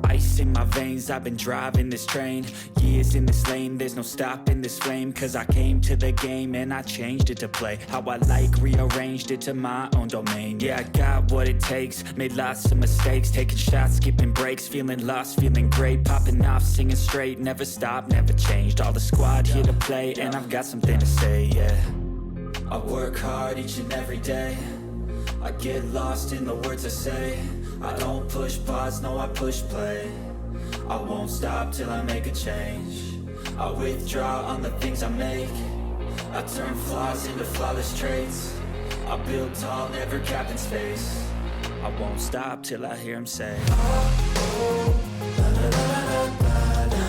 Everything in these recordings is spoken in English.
Ice in my veins, I've been driving this train. Years in this lane, there's no stopping this flame. Cause I came to the game and I changed it to play how I like, rearranged it to my own domain. Yeah, I got what it takes, made lots of mistakes, taking shots, skipping breaks, feeling lost, feeling great, popping off, singing straight, never stopped, never changed. All the squad here to play and I've got something to say, yeah. I work hard each and every day, I get lost in the words I say. I don't push pause, no I push play. I won't stop till I make a change. I withdraw on the things I make. I turn flaws into flawless traits. I build tall, never capped in space. I won't stop till I hear him say, oh, oh, la, la, la, la, la.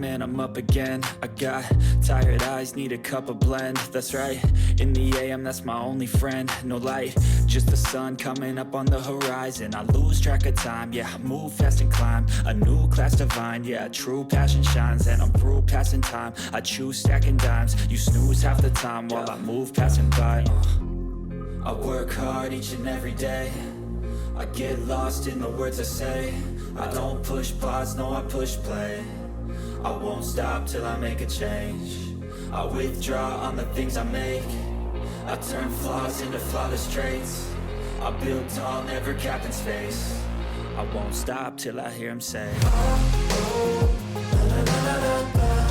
And I'm up again. I got tired eyes, need a cup of blend. That's right, in the AM, that's my only friend. No light, just the sun coming up on the horizon. I lose track of time, yeah, I move fast and climb a new class divine, yeah, true passion shines. And I'm through passing time, I choose stacking dimes. You snooze half the time while I move passing by. I work hard each and every day, I get lost in the words I say. I don't push pause, no I push play. I won't stop till I make a change. I withdraw on the things I make. I turn flaws into flawless traits. I build tall, never capped in space. I won't stop till I hear him say, oh, oh, la, la, la, la, la.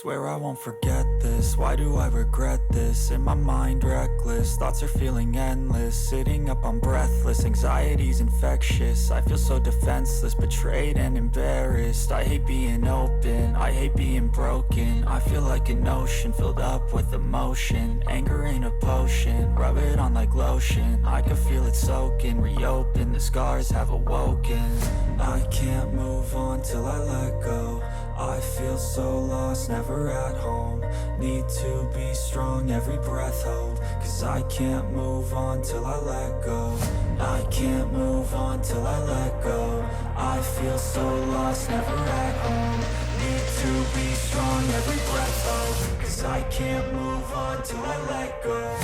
Swear I won't forget this, why do I regret this? In my mind reckless, thoughts are feeling endless. Sitting up I'm breathless, anxiety's infectious. I feel so defenseless, betrayed and embarrassed. I hate being open, I hate being broken. I feel like an ocean filled up with emotion. Anger ain't a potion, rub it on like lotion. I can feel it soaking, reopen, the scars have awoken. I can't move on till I let go. I feel so lost, never at home. Need to be strong, every breath hold. Cause I can't move on till I let go. I can't move on till I let go. I feel so lost, never at home. Need to be strong, every breath hold. Cause I can't move on till I let go.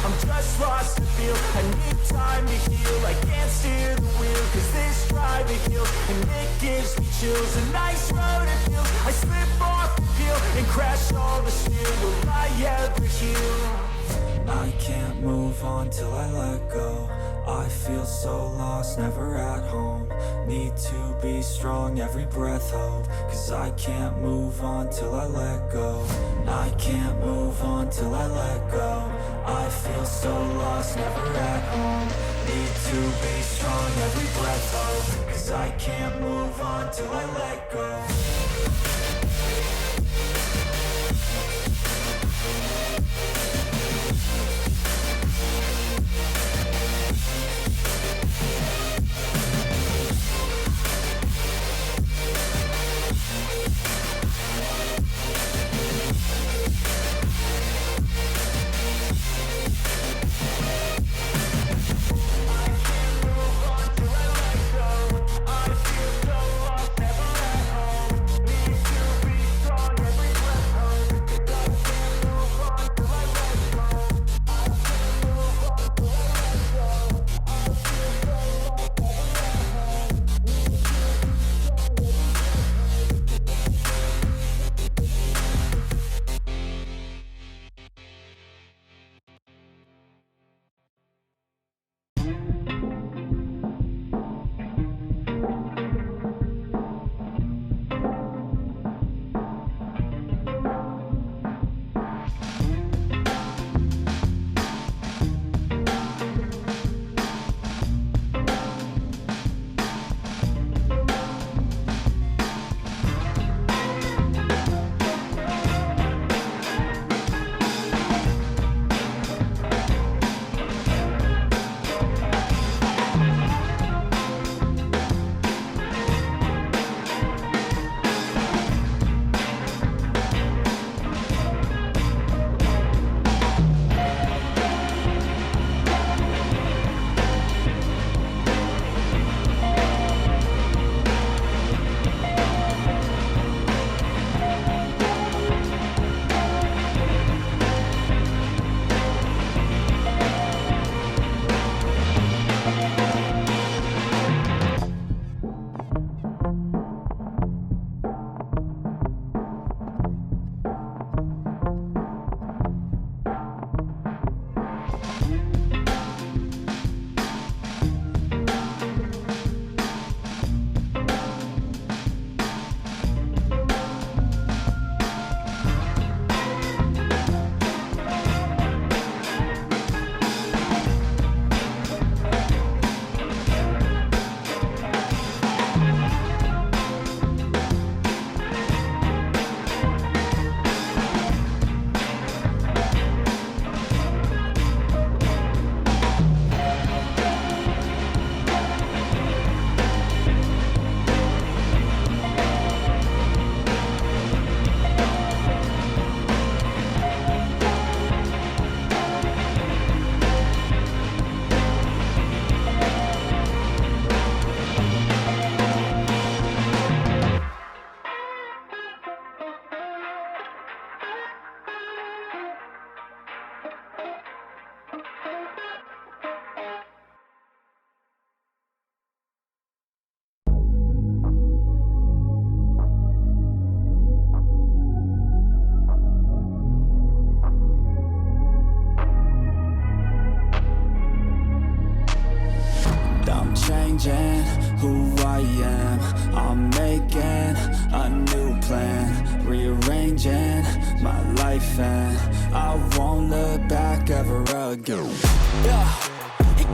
I'm just lost to feel. I need time to heal. I can't steer the wheel, cause this drive it kills. And it gives me chills. A nice road it feels. I slip off the peel and crash all the steel. Will I ever heal? I can't move on till I let go. I feel so lost, never at home. Need to be strong, every breath hold. Cause I can't move on till I let go. I can't move on till I let go. I feel so lost, never at home. Need to be strong, every breath hold. Cause I can't move on till I let go. changing who I am. I'm making a new plan, rearranging my life, and I won't look back ever again.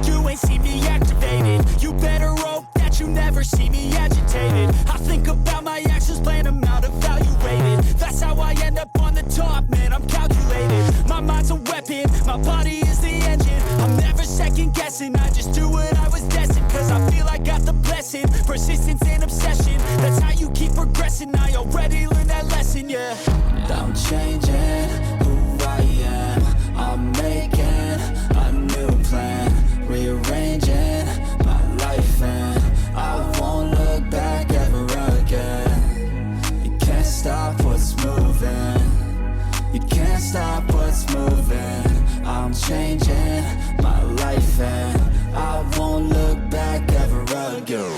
You ain't see me activated. You better hope that you never see me agitated. I think about my actions, plan them out, evaluated. That's how I end up on the top, man, I'm calculated. My mind's a weapon, my body is the engine. I'm never second guessing, I just do what I was destined. Cause I feel I got the blessing, persistence and obsession. That's how you keep progressing, I already learned that lesson, yeah. I'm changing who I am. I'm making a new plan, rearranging my life, and I won't look back ever again. You can't stop what's moving. You can't stop what's moving. I'm changing my life, and I won't look back ever again.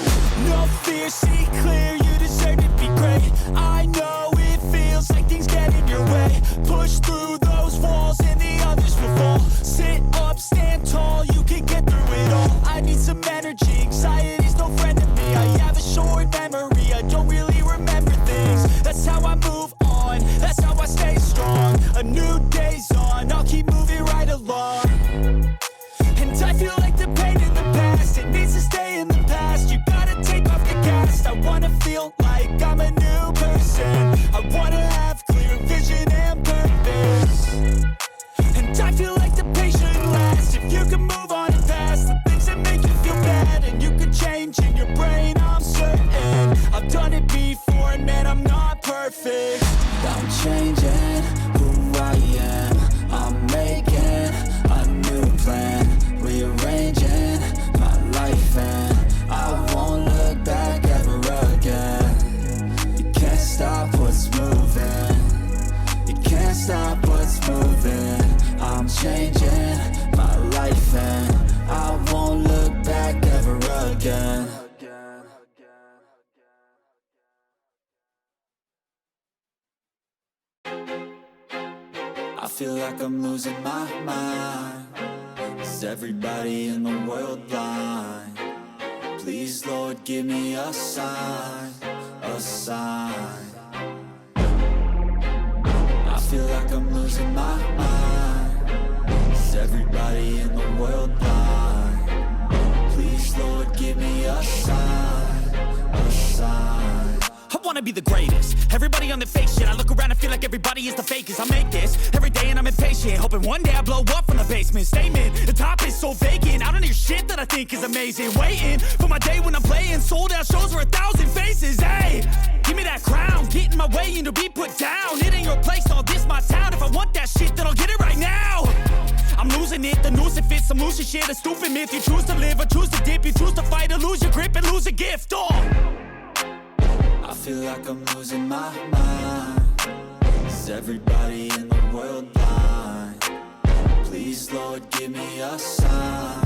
No fear, see clear, you deserve to be great. I know it feels like things get in your way. Push through those walls and the others will fall. Sit up, stand tall, you can get through it all. I need some energy, anxiety's no friend to me. I have a short memory, I don't really remember things. That's how I move on, that's how I stay strong. A new day's on, I'll keep moving right along. And I feel like the pain in the past, it needs to stay in the past. You gotta take off the gas, I wanna feel like I'm a new person. I wanna have clear vision and purpose. And I feel like the pain shouldn't last. If you can move on and past the things that make you feel bad, and you can change in your brain, I'm certain. I've done it before, and man, I'm not perfect. I'm changing who I am. I'm making a new plan, rearranging my life, and I won't look back ever again. You can't stop what's moving. You can't stop what's moving. I'm changing my life, and I won't look back ever again. I feel like I'm losing my mind. Is everybody in the world blind? Please, Lord, give me a sign, a sign. I feel like I'm losing my mind. Is everybody in the world blind? Please, Lord, give me a sign, a sign. I wanna be the greatest. Everybody on the fake shit. I look around and feel like everybody is the fakest. I make this every day and I'm impatient, hoping one day I blow up from the basement. Statement, the top is so vacant. I don't hear shit that I think is amazing. Waiting for my day when I'm playing sold out shows for 1,000 faces. Hey, give me that crown, get in my way and to be put down. It ain't your place, all this my town. If I want that shit, then I'll get it right now. I'm losing it, the noose it fits, some losing shit, a stupid myth. You choose to live or choose to dip, you choose to fight or lose your grip and lose a gift. I feel like I'm losing my mind. Is everybody in the world blind? Please, Lord, give me a sign,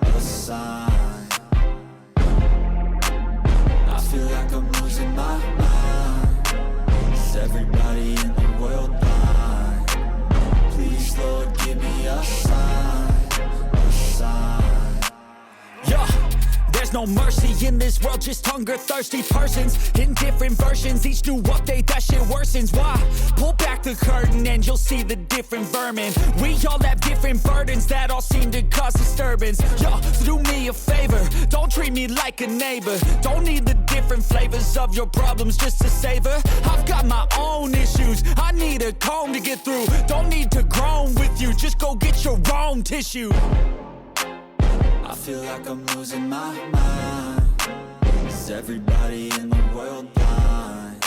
a sign. I feel like I'm losing my mind. Is everybody in the world blind? Please, Lord, give me a sign, a sign. Yeah. There's no mercy in this world, just hunger-thirsty persons in different versions. Each new update, that shit worsens. Why? Pull back the curtain and you'll see the different vermin. We all have different burdens that all seem to cause disturbance. Yo, so do me a favor, don't treat me like a neighbor. Don't need the different flavors of your problems just to savor. I've got my own issues, I need a comb to get through. Don't need to groan with you, just go get your own tissue. I feel like I'm losing my mind. Is everybody in the world blind?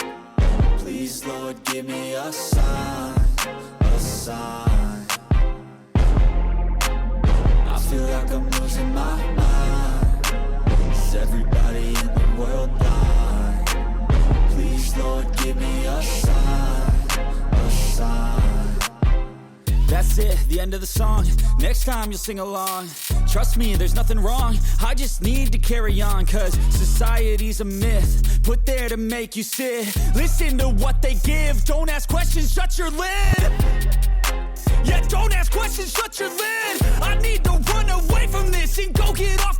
Please, Lord, give me a sign, a sign. I feel like I'm losing my mind. Is everybody in the world blind? Please, Lord, give me a sign, a sign. That's it, the end of the song. Next time you'll sing along. Trust me, there's nothing wrong. I just need to carry on, cause society's a myth put there to make you sit. Listen to what they give. Don't ask questions, shut your lid. Yeah, don't ask questions, shut your lid. I need to run away from this and go get off